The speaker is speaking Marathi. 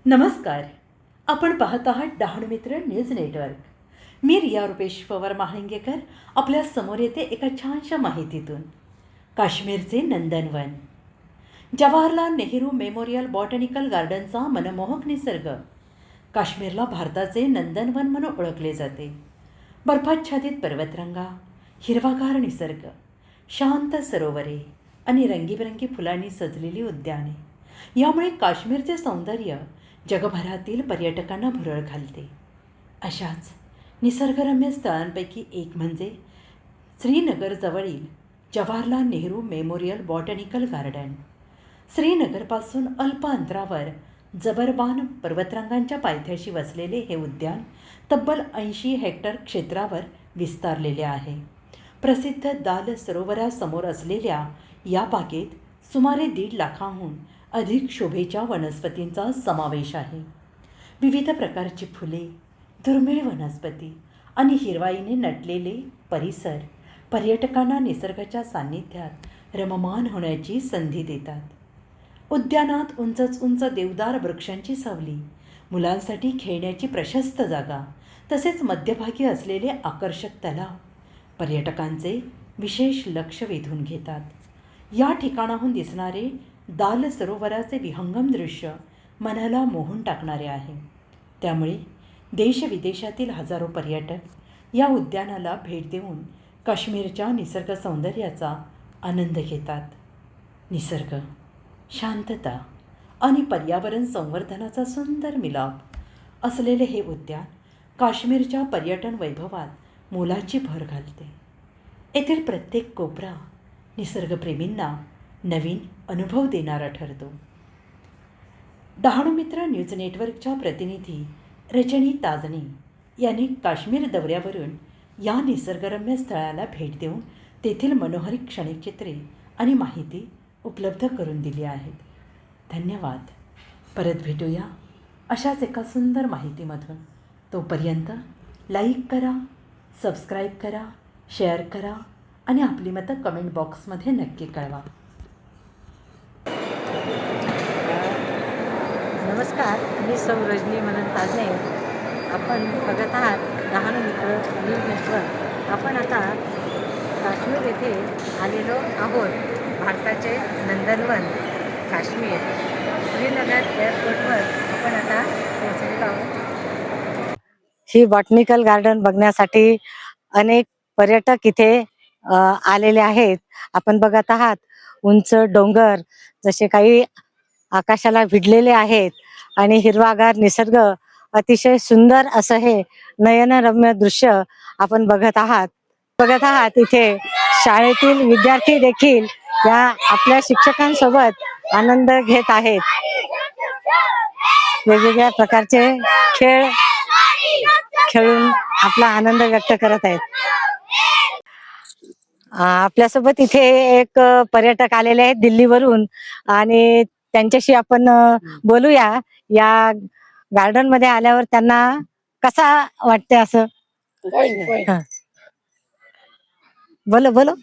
नमस्कार. आपण पाहत आहात डहाणू मित्र न्यूज नेटवर्क. मी रिया रुपेश पवार महाळिंगेकर आपल्या समोर येते एका छानशा माहितीतून. काश्मीरचे नंदनवन. जवाहरलाल नेहरू मेमोरियल बॉटॅनिकल गार्डनचा मनमोहक निसर्ग काश्मीरला भारताचे नंदनवन म्हणून ओळखले जाते. बर्फाच्छादित पर्वतरांगा, हिरवागार निसर्ग, शांत सरोवरे आणि रंगीबेरंगी फुलांनी सजलेली उद्याने यामुळे काश्मीरचे सौंदर्य जगभरातील पर्यटकांना भुरळ घालते. अशाच निसर्गरम्य स्थळांपैकी एक म्हणजे श्रीनगरजवळील Jawaharlal Nehru memorial botanical garden. श्रीनगरपासून अल्प अंतरावर जबरवान पर्वतरांगांच्या पायथ्याशी वसलेले हे उद्यान तब्बल 80 हेक्टर क्षेत्रावर विस्तारलेले आहे. प्रसिद्ध दाल सरोवरासमोर असलेल्या या बागेत सुमारे 1.5 लाखांहून अधिक शोभेच्या वनस्पतींचा समावेश आहे. विविध प्रकारची फुले, दुर्मिळ वनस्पती आणि हिरवाईने नटलेले परिसर पर्यटकांना निसर्गाच्या सान्निध्यात रममाण होण्याची संधी देतात. उद्यानात उंच देवदार वृक्षांची सावली, मुलांसाठी खेळण्याची प्रशस्त जागा तसेच मध्यभागी असलेले आकर्षक तलाव पर्यटकांचे विशेष लक्ष वेधून घेतात. या ठिकाणाहून दिसणारे दाल सरोवराचे विहंगम दृश्य मनाला मोहून टाकणारे आहे. त्यामुळे देशविदेशातील हजारो पर्यटक या उद्यानाला भेट देऊन काश्मीरच्या निसर्ग सौंदर्याचा आनंद घेतात. निसर्ग, शांतता आणि पर्यावरण संवर्धनाचा सुंदर मिलाप असलेले हे उद्यान काश्मीरच्या पर्यटन वैभवात मोलाची भर घालते. येथील प्रत्येक कोपरा निसर्गप्रेमींना नवीन अनुभव देणारा ठरतो. डहाणू मित्र न्यूज नेटवर्कच्या प्रतिनिधी रजनी ताजणी यांनी काश्मीर दौऱ्यावरून या निसर्गरम्य स्थळाला भेट देऊन तेथील मनोहरी क्षणचित्रे आणि माहिती उपलब्ध करून दिली आहेत. धन्यवाद. परत भेटूया अशाच एका सुंदर माहितीमधून. तोपर्यंत लाईक करा, सबस्क्राईब करा, शेअर करा आणि आपली मतं कमेंट बॉक्समध्ये नक्की कळवा. नमस्कार, मी सौ रजनी मनन ताजणे. आपण बघत आहात डहाणू मित्र न्यूज नेटवर्क. आपण आता काश्मीर येथे आलेलो आहोत. भारताचे नंदनवन काश्मीर श्रीनगर एअरपोर्टवर आपण आता पोहोचलेलो आहोत. ही बॉटनिकल गार्डन बघण्यासाठी अनेक पर्यटक इथे आलेले आहेत. आपण बघत आहात उंच डोंगर जसे काही आकाशाला भिडलेले आहेत आणि हिरवागार निसर्ग, अतिशय सुंदर असं हे नयनरम्य दृश्य आपण बघत आहात. इथे शाळेतील विद्यार्थी देखील या आपल्या शिक्षकांसोबत आनंद घेत आहेत. वेगवेगळ्या प्रकारचे खेळ खेळून आपला आनंद व्यक्त करत आहेत. आपल्यासोबत इथे एक पर्यटक आलेले आहेत दिल्लीवरून आणि त्यांच्याशी आपण बोलूया. या गार्डन मध्ये आल्यावर त्यांना कसा वाटते असं. बोलो.